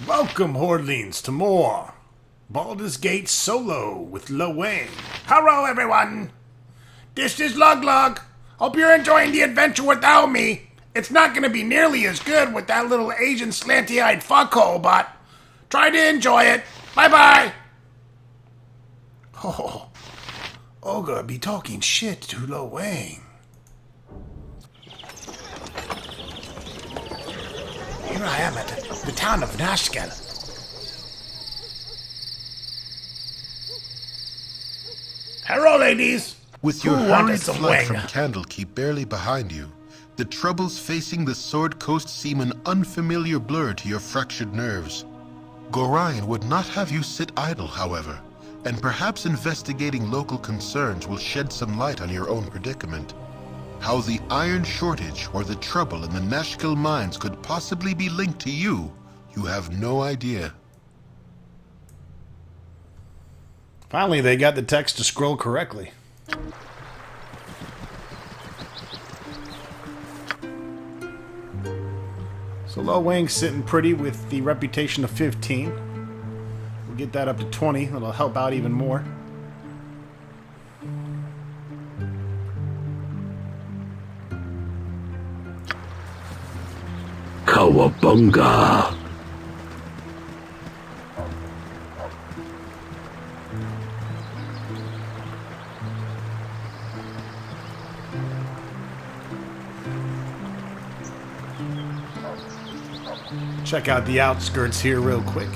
Welcome, Hordlings, to more Baldur's Gate Solo with Lo Wang. Hello, everyone! This is Lug Lug. Hope you're enjoying the adventure without me. It's not gonna be nearly as good with that little Asian slanty-eyed fuckhole, but try to enjoy it. Bye-bye! Oh, Olga be talking shit to Lo Wang. Here I am at the town of Nashkel. Hello, ladies. With your Who wanted hurried some flight wang? from Candlekeep barely behind you, the troubles facing the Sword Coast seem an unfamiliar blur to your fractured nerves. Gorion would not have you sit idle, however, and perhaps investigating local concerns will shed some light on your own predicament. How the iron shortage or the trouble in the Nashkel mines could possibly be linked to you, you have no idea. Finally, they got the text to scroll correctly. So Lo Wang's sitting pretty with the reputation of 15. We'll get that up to 20. That'll help out even more. Cowabunga! Check out the outskirts here real quick.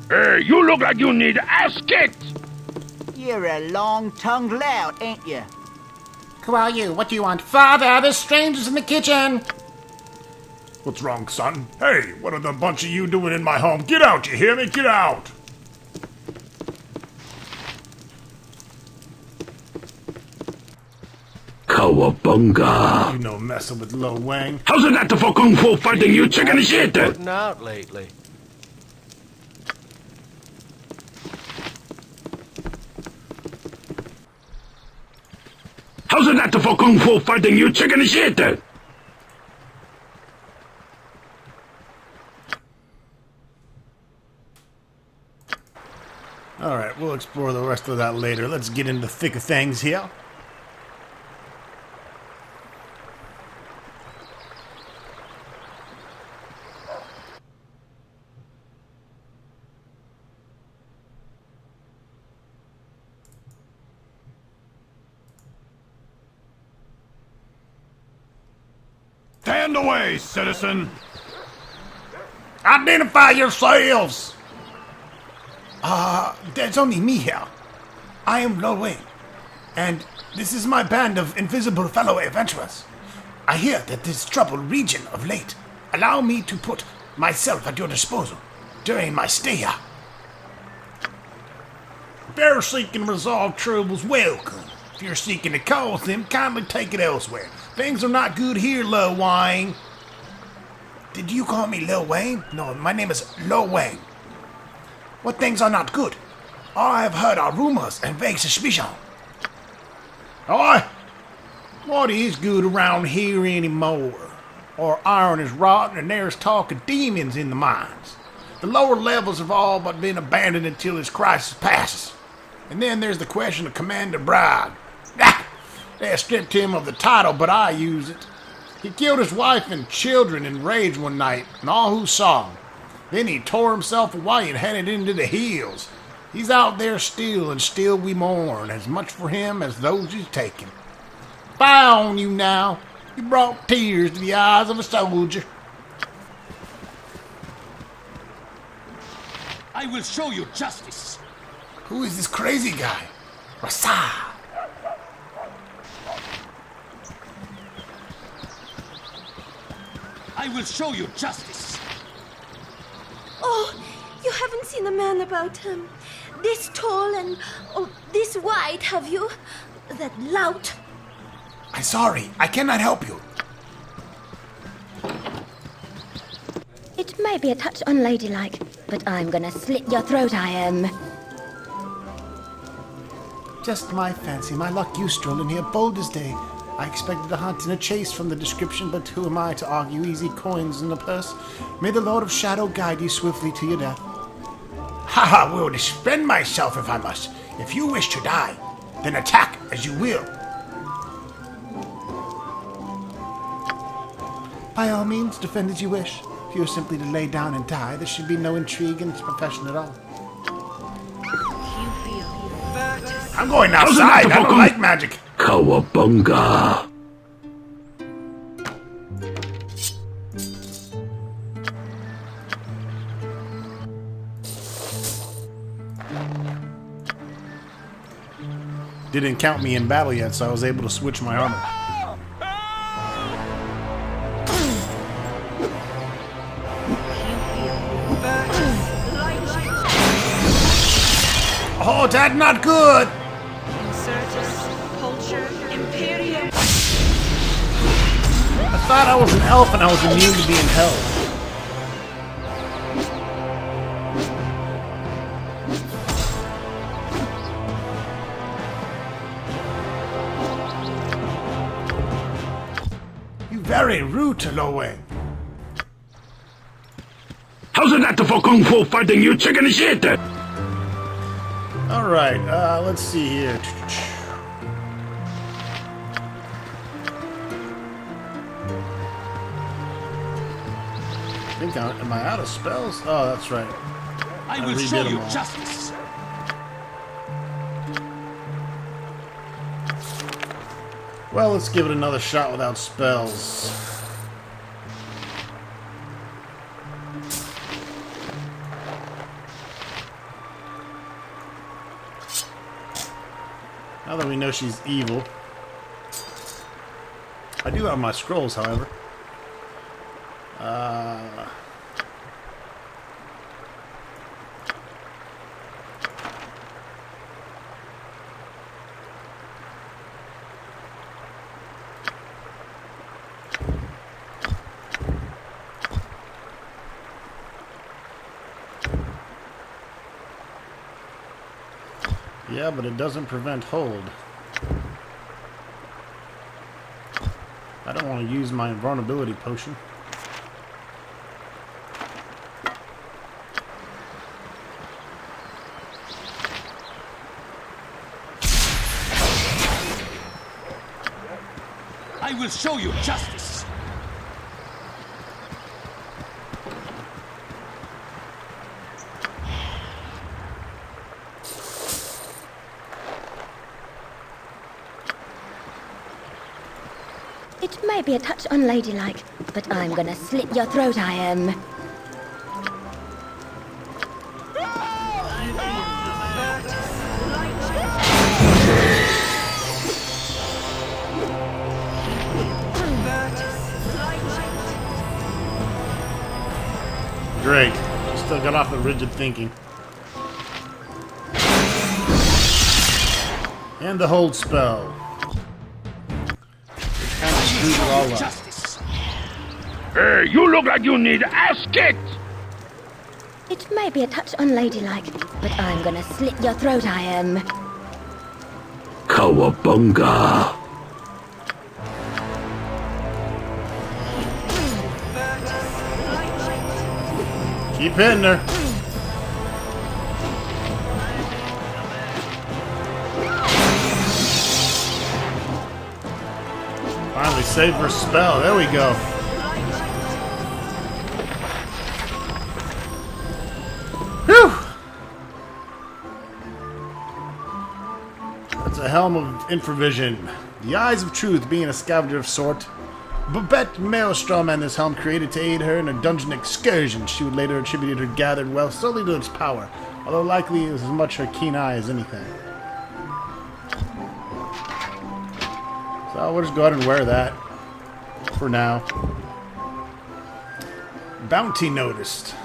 Hey, you look like you need ass kicked! You're a long-tongued lout, ain't you? Who are you? What do you want? Father, there's strangers in the kitchen! What's wrong, son? Hey, what are the bunch of you doing in my home? Get out, you hear me? Get out! Cowabunga! You know messing with Lo Wang. How's it not for kung fu fighting, you chicken shit? Putting out lately. How's it not for kung fu fighting, you chicken shit? Alright, we'll explore the rest of that later. Let's get into the thick of things here. Stand away, citizen! Identify yourselves! There's only me here. I am Lo Wang, and this is my band of invisible fellow adventurers. I hear that this troubled region of late. Allow me to put myself at your disposal during my stay here. If you're seeking to resolve troubles, welcome. If you're seeking to cause them, kindly take it elsewhere. Things are not good here, Lo Wang. Did you call me Lo Wang? No, my name is Lo Wang. What things are not good? All I have heard are rumors and vague suspicion. What is good around here anymore? Our iron is rotten and there's talk of demons in the mines. The lower levels have all but been abandoned until this crisis passes. And then there's the question of Commander Bragg. They stripped him of the title, but I use it. He killed his wife and children in rage one night, and all who saw him. Then he tore himself away and headed into the hills. He's out there still, and still we mourn, as much for him as those he's taken. Fie on you now. You brought tears to the eyes of a soldier. I will show you justice! Who is this crazy guy? Rasa. I will show you justice. Oh, you haven't seen a man about this tall and this wide, have you? That lout. I'm sorry. I cannot help you. It may be a touch unladylike, but I'm gonna slit your throat, I am. Just my fancy. My luck you strolling here bold as day. I expected a hunt and a chase from the description, but who am I to argue easy coins in the purse? May the Lord of Shadow guide you swiftly to your death. Ha! Will defend myself if I must. If you wish to die, then attack as you will. By all means, defend as you wish. If you are simply to lay down and die, there should be no intrigue in this profession at all. I'm going outside. I don't like magic. Cowabunga! Didn't count me in battle yet, so I was able to switch my armor. Oh, that's not good! I thought I was an elf and I was immune to being held. You very rude to Lowe. How's it not for kung fu fighting, you chicken shit? Alright, let's see here. Am I out of spells? Oh, that's right. I will show redid you them all. justice. Well, let's give it another shot without spells. Now that we know she's evil. I do have my scrolls, however. Yeah, but it doesn't prevent hold. I don't want to use my invulnerability potion. I will show you justice. It may be a touch unladylike, but I'm gonna slit your throat, I am. Great. Still got off the rigid thinking. And the hold spell. Kind of screwed it all up. Justice. Hey, you look like you need ass kicked! It may be a touch unladylike, but I'm gonna slit your throat, I am. Cowabunga! Keep hitting her. Finally saved her spell. There we go. Whew! That's a helm of infravision. The eyes of truth being a scavenger of sort. Babette Maelstrom and this helm created to aid her in a dungeon excursion. She would later attribute her gathered wealth solely to its power, although likely it was as much her keen eye as anything. So we'll just go ahead and wear that for now. Bounty noticed.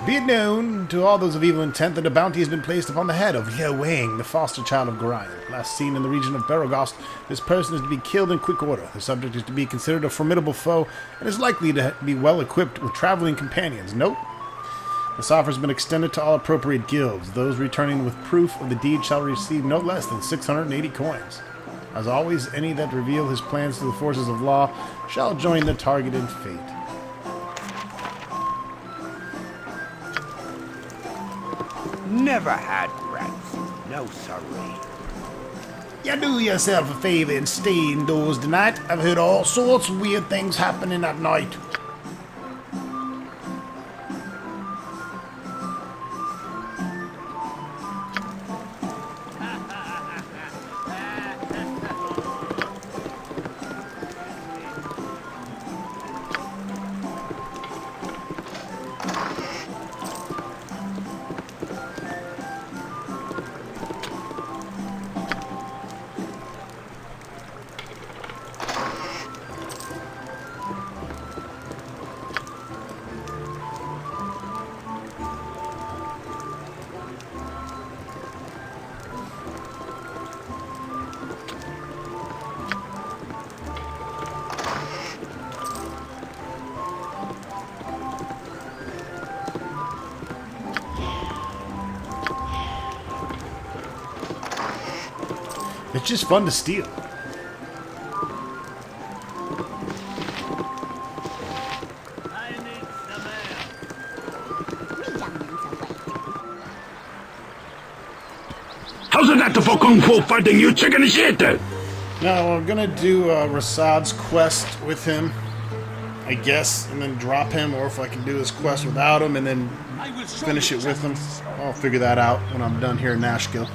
Be it known to all those of evil intent that a bounty has been placed upon the head of Liu Wang, the foster child of Gorion. Last seen in the region of Berogost, this person is to be killed in quick order. The subject is to be considered a formidable foe and is likely to be well equipped with traveling companions. Note, this offer has been extended to all appropriate guilds. Those returning with proof of the deed shall receive no less than 680 coins. As always, any that reveal his plans to the forces of law shall join the targeted fate. Never had rats. No sorry. You do yourself a favor and stay indoors tonight. I've heard all sorts of weird things happening at night. It's just fun to steal. How's it that for kung fu fighting, you chicken shit? Now, we're gonna do Rasad's quest with him, I guess, and then drop him, or if I can do this quest without him and then finish it with him. I'll figure that out when I'm done here in Nashkel.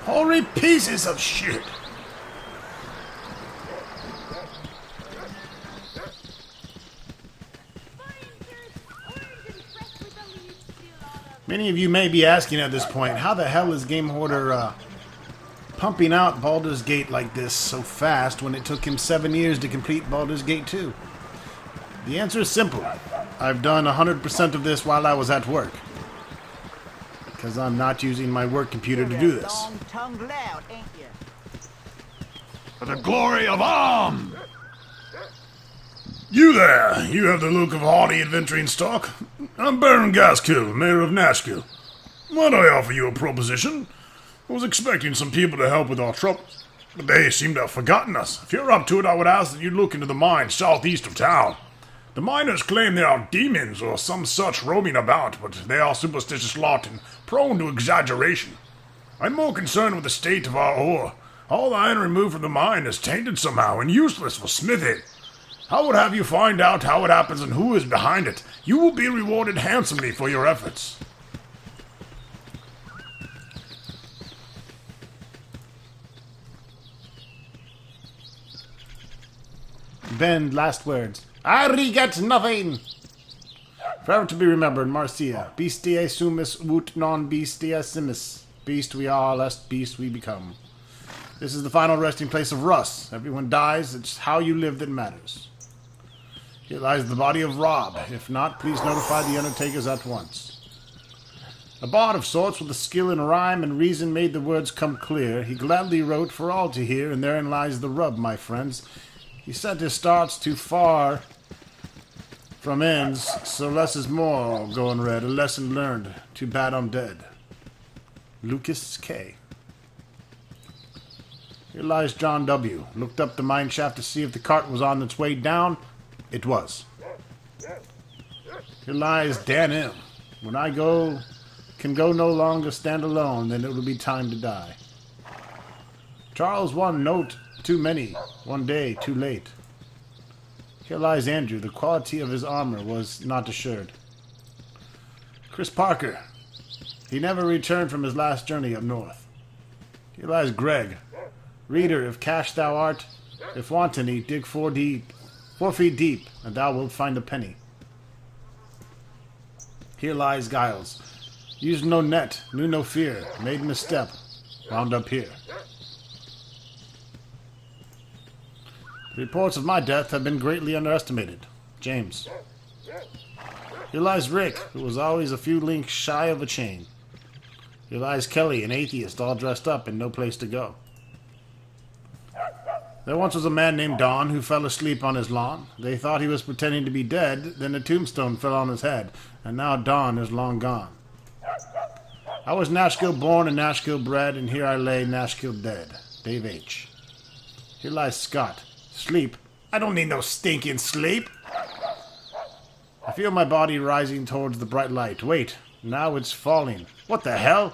Holy pieces of shit! Many of you may be asking at this point, how the hell is Game Hoarder pumping out Baldur's Gate like this so fast when it took him 7 years to complete Baldur's Gate 2? The answer is simple. I've done 100% of this while I was at work. Because I'm not using my work computer to do this. Long-tongued loud, ain't you? For the glory of Arm! You there! You have the look of haughty adventuring stock. I'm Baron Gaskill, Mayor of Nashkel. Might I offer you a proposition? I was expecting some people to help with our troubles, but they seem to have forgotten us. If you're up to it, I would ask that you look into the mines southeast of town. The miners claim there are demons or some such roaming about, but they are superstitious lot and prone to exaggeration. I'm more concerned with the state of our ore. All the iron removed from the mine is tainted somehow and useless for smithing. I would have you find out how it happens and who is behind it. You will be rewarded handsomely for your efforts. Ben, last words. I regret nothing. Forever to be remembered, Marcia. Beastia sumus ut non beastia simus. Beast we are, lest beast we become. This is the final resting place of Russ. Everyone dies, it's how you live that matters. Here lies the body of Rob. If not, please notify the undertakers at once. A bard of sorts with a skill in rhyme and reason made the words come clear. He gladly wrote for all to hear, and therein lies the rub, my friends. He set his starts too far from ends, so less is more, going red. A lesson learned. Too bad I'm dead. Lucas K. Here lies John W. Looked up the mine shaft to see if the cart was on its way down. It was. Here lies Dan M. When I can go no longer stand alone, then it will be time to die. Charles, one note too many, one day too late. Here lies Andrew. The quality of his armor was not assured. Chris Parker. He never returned from his last journey up north. Here lies Greg. Reader, if cash thou art, if wantonly, dig 4 feet deep, and thou wilt find a penny. Here lies Giles. Used no net, knew no fear, made misstep, wound up here. The reports of my death have been greatly underestimated. James. Here lies Rick, who was always a few links shy of a chain. Here lies Kelly, an atheist, all dressed up and no place to go. There once was a man named Don who fell asleep on his lawn. They thought he was pretending to be dead, then a tombstone fell on his head, and now Don is long gone. I was Nashkel born and Nashkel bred, and here I lay Nashkel dead. Dave H. Here lies Scott. Sleep? I don't need no stinking sleep. I feel my body rising towards the bright light. Wait, now it's falling. What the hell?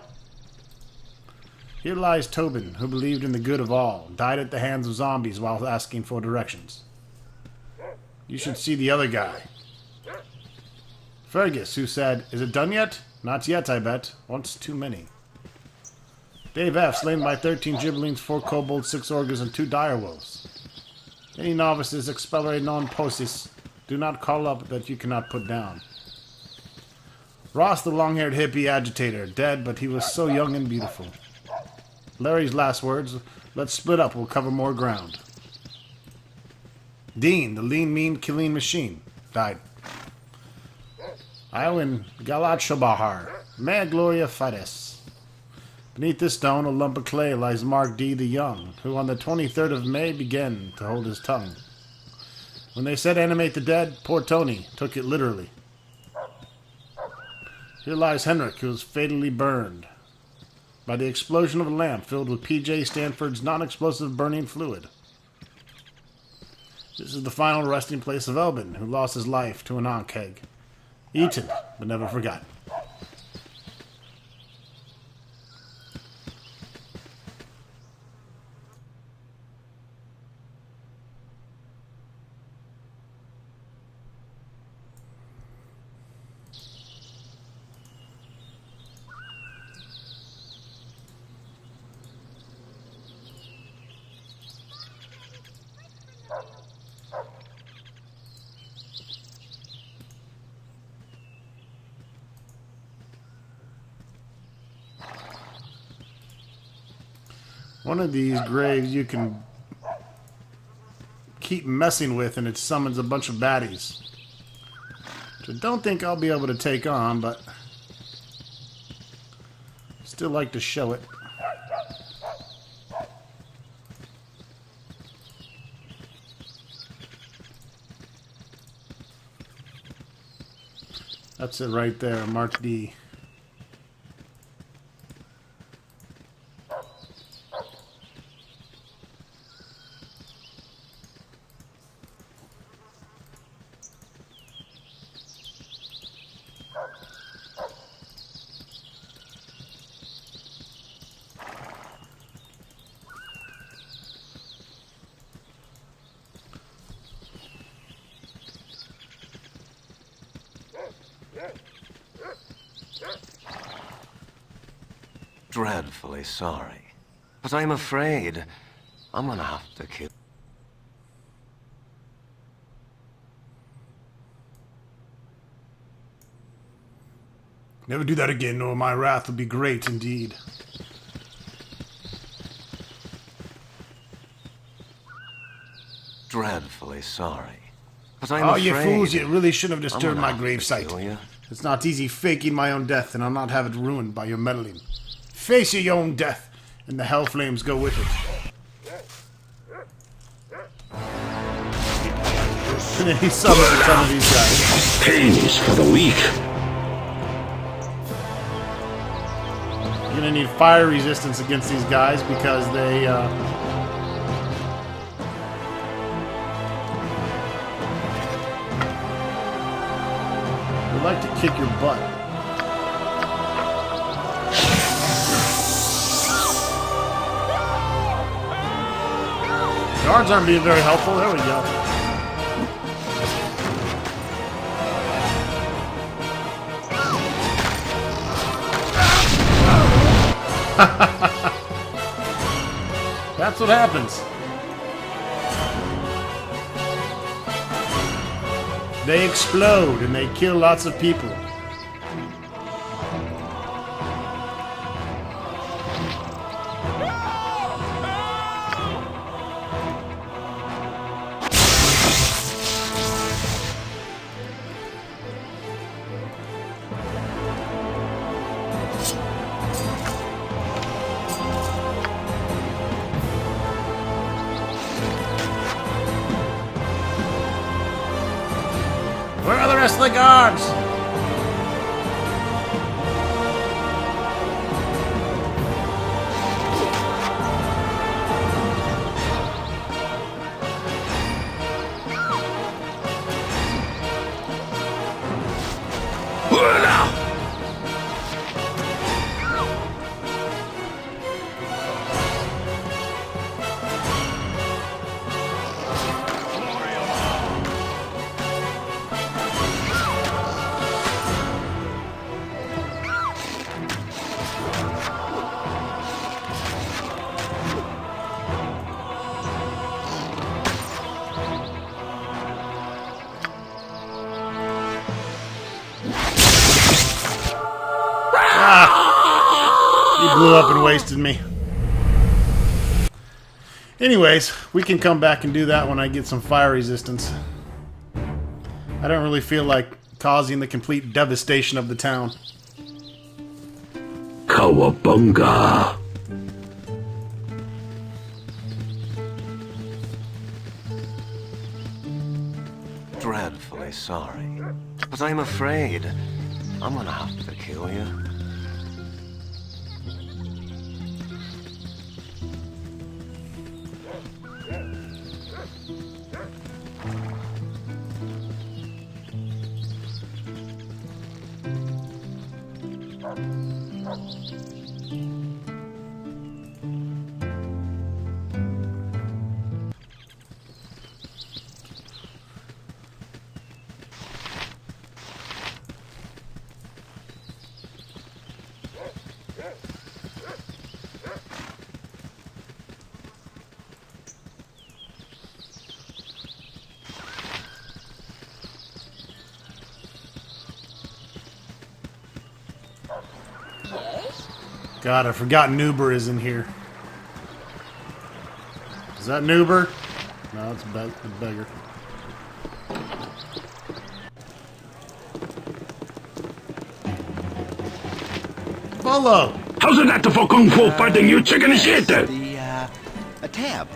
Here lies Tobin, who believed in the good of all, died at the hands of zombies while asking for directions. You should see the other guy. Fergus, who said, "Is it done yet?" Not yet, I bet. Once too many. Dave F., slain by 13 gibelins, 4 kobolds, 6 orgers, and 2 direwolves. Any novices expellere non possis, do not call up that you cannot put down. Ross, the long-haired hippie agitator, dead, but he was so young and beautiful. Larry's last words, "Let's split up, we'll cover more ground." Dean, the lean, mean, killing machine, died. Iowin Galachabahar, Mea Gloria Fides. Beneath this stone, a lump of clay, lies Mark D. the Young, who on the 23rd of May began to hold his tongue. When they said animate the dead, poor Tony took it literally. Here lies Henrik, who was fatally burned by the explosion of a lamp filled with P.J. Stanford's non-explosive burning fluid. This is the final resting place of Elbin, who lost his life to an ankh-egg. Eaten, but never forgotten. One of these graves you can keep messing with and it summons a bunch of baddies. Which I don't think I'll be able to take on, but still like to show it. That's it right there, Mark D. Dreadfully sorry, but I'm afraid I'm gonna have to kill. Never do that again, or my wrath will be great indeed. Dreadfully sorry, but I'm Oh, afraid. you fools, you really shouldn't have I'm disturbed gonna my have to gravesite. kill you. It's not easy faking my own death, and I'll not have it ruined by your meddling. Face your own death, and the hell flames go with it. And then he summoned some of these guys. Pain is for the weak. You're gonna need fire resistance against these guys because they, like to kick your butt. Guards aren't being very helpful. There we go. That's what happens. They explode and they kill lots of people. the guards! He blew up and wasted me. Anyways, we can come back and do that when I get some fire resistance. I don't really feel like causing the complete devastation of the town. Cowabunga! Dreadfully sorry. But I'm afraid I'm gonna have to kill you. God, I forgot Nuber is in here. Is that Nuber? No, it's a beggar. Follow! How's it that for kung fu fighting, you chicken shit? A tab.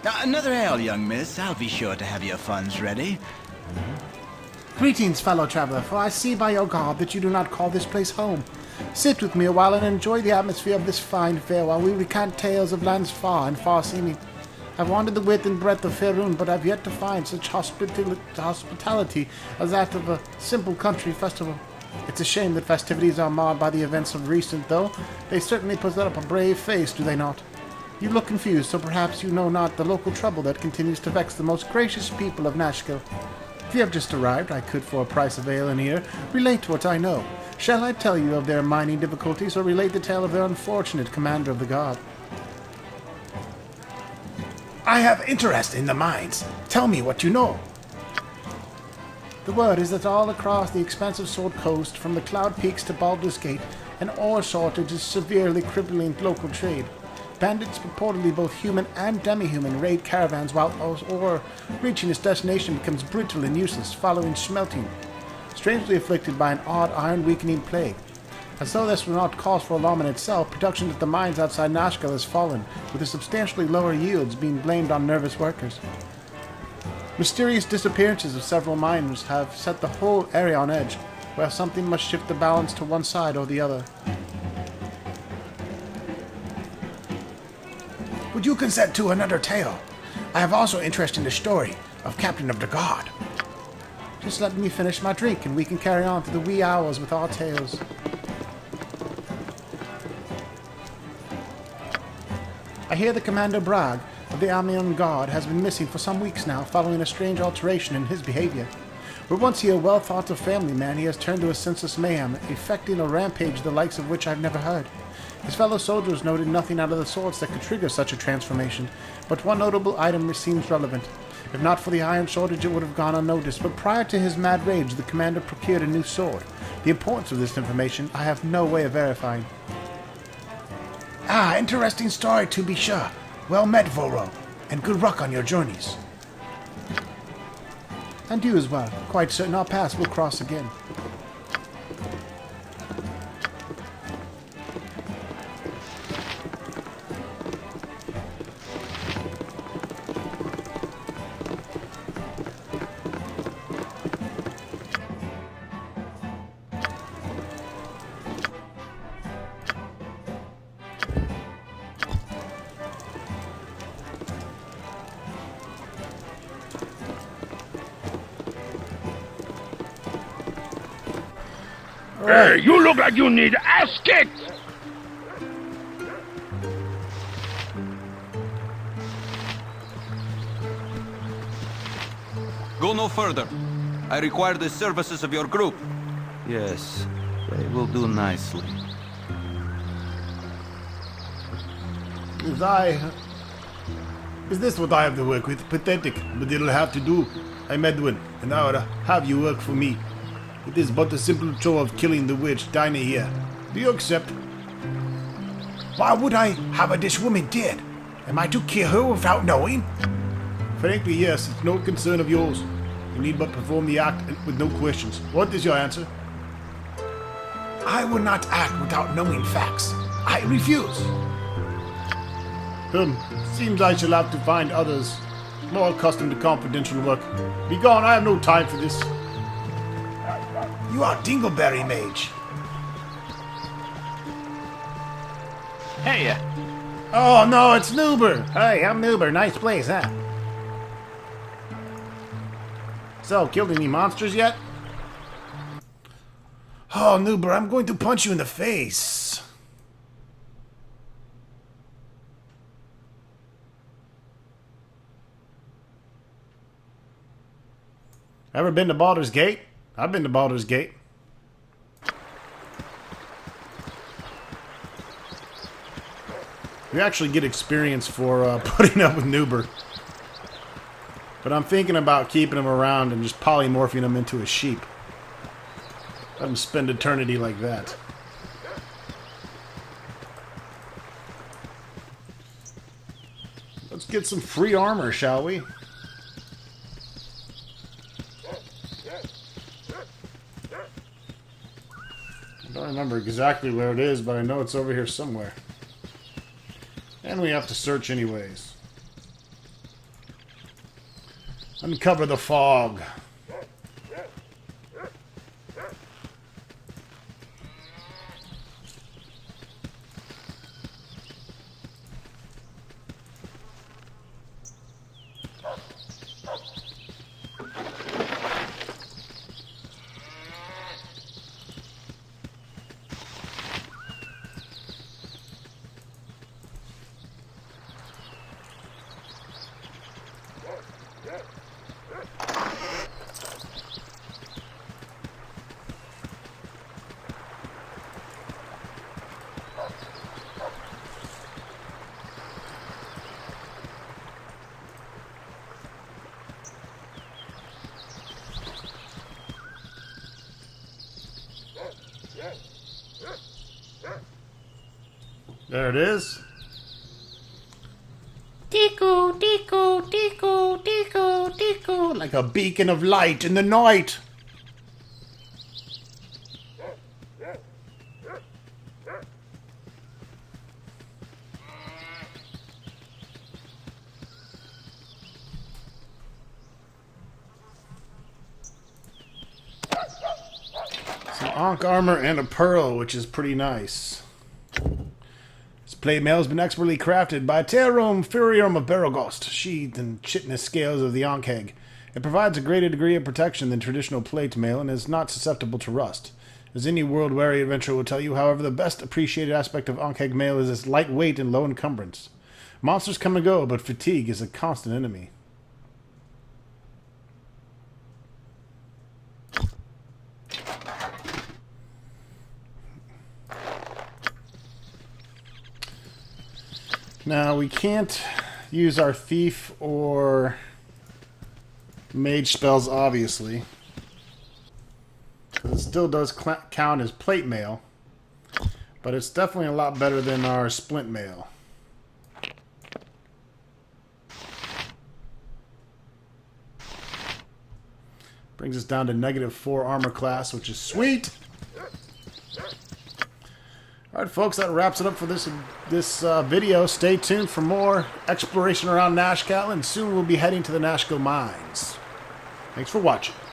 Another ale, young miss. I'll be sure to have your funds ready. Greetings, fellow traveler, for I see by your garb that you do not call this place home. Sit with me a while and enjoy the atmosphere of this fine fair while we recount tales of lands far and far-seeming. I've wandered the width and breadth of Faerun, but I've yet to find such hospitality as that of a simple country festival. It's a shame that festivities are marred by the events of recent, though. They certainly put up a brave face, do they not? You look confused, so perhaps you know not the local trouble that continues to vex the most gracious people of Nashkel. If you have just arrived, I could, for a price of ale in here, relate what I know. Shall I tell you of their mining difficulties, or relate the tale of their unfortunate commander of the guard? I have interest in the mines. Tell me what you know. The word is that all across the expansive Sword Coast, from the Cloud Peaks to Baldur's Gate, an ore shortage is severely crippling local trade. Bandits, purportedly both human and demi-human, raid caravans while ore reaching its destination becomes brittle and useless following smelting, strangely afflicted by an odd iron-weakening plague. As though this were not cause for alarm in itself, production at the mines outside Nashkel has fallen, with the substantially lower yields being blamed on nervous workers. Mysterious disappearances of several miners have set the whole area on edge, where something must shift the balance to one side or the other. Would you consent to another tale? I have also interest in the story of Captain of the Guard. Just let me finish my drink and we can carry on to the wee hours with our tales. I hear the Commander Bragg of the Amiens Guard has been missing for some weeks now following a strange alteration in his behavior. Where once he a well-thought-of family man, he has turned to a senseless mayhem, effecting a rampage the likes of which I've never heard. His fellow soldiers noted nothing out of the sorts that could trigger such a transformation, but one notable item seems relevant. If not for the iron shortage, it would have gone unnoticed, but prior to his mad rage, the commander procured a new sword. The importance of this information I have no way of verifying. Ah, interesting story to be sure. Well met, Voro, and good luck on your journeys. And you as well. Quite certain our paths will cross again. Hey, you look like you need ass kicked! Go no further. I require the services of your group. Yes, they will do nicely. Is this what I have to work with? Pathetic, but it'll have to do. I'm Edwin, and I ought to have you work for me. It is but a simple chore of killing the witch, Dinah here. Do you accept? Why would I have this woman dead? Am I to kill her without knowing? Frankly, yes, it's no concern of yours. You need but perform the act with no questions. What is your answer? I will not act without knowing facts. I refuse. Seems I shall have to find others more accustomed to confidential work. Be gone, I have no time for this. You are Dingleberry Mage. Hey, Oh no, it's Noober. Hey, I'm Noober. Nice place, huh? So, killed any monsters yet? Oh, Noober, I'm going to punch you in the face. Ever been to Baldur's Gate? I've been to Baldur's Gate. You actually get experience for putting up with Noober. But I'm thinking about keeping him around and just polymorphing him into a sheep. Let him spend eternity like that. Let's get some free armor, shall we? I don't remember exactly where it is, but I know it's over here somewhere. And we have to search anyways. Uncover the fog. There it is. Tico, tico, tico, tico, tico. Like a beacon of light in the night. Some Ankh armor and a pearl, which is pretty nice. This plate mail has been expertly crafted by Terum Furium of Baragost, sheathed in chitinous scales of the Ankh. It provides a greater degree of protection than traditional plate mail and is not susceptible to rust. As any world-weary adventurer will tell you, however, the best appreciated aspect of Ankh mail is its lightweight and low encumbrance. Monsters come and go, but fatigue is a constant enemy. Now, we can't use our thief or mage spells, obviously. It still does count as plate mail, but it's definitely a lot better than our splint mail. Brings us down to -4 armor class, which is sweet. Alright folks, that wraps it up for this video. Stay tuned for more exploration around Nashkel, and soon we'll be heading to the Nashkel mines. Thanks for watching.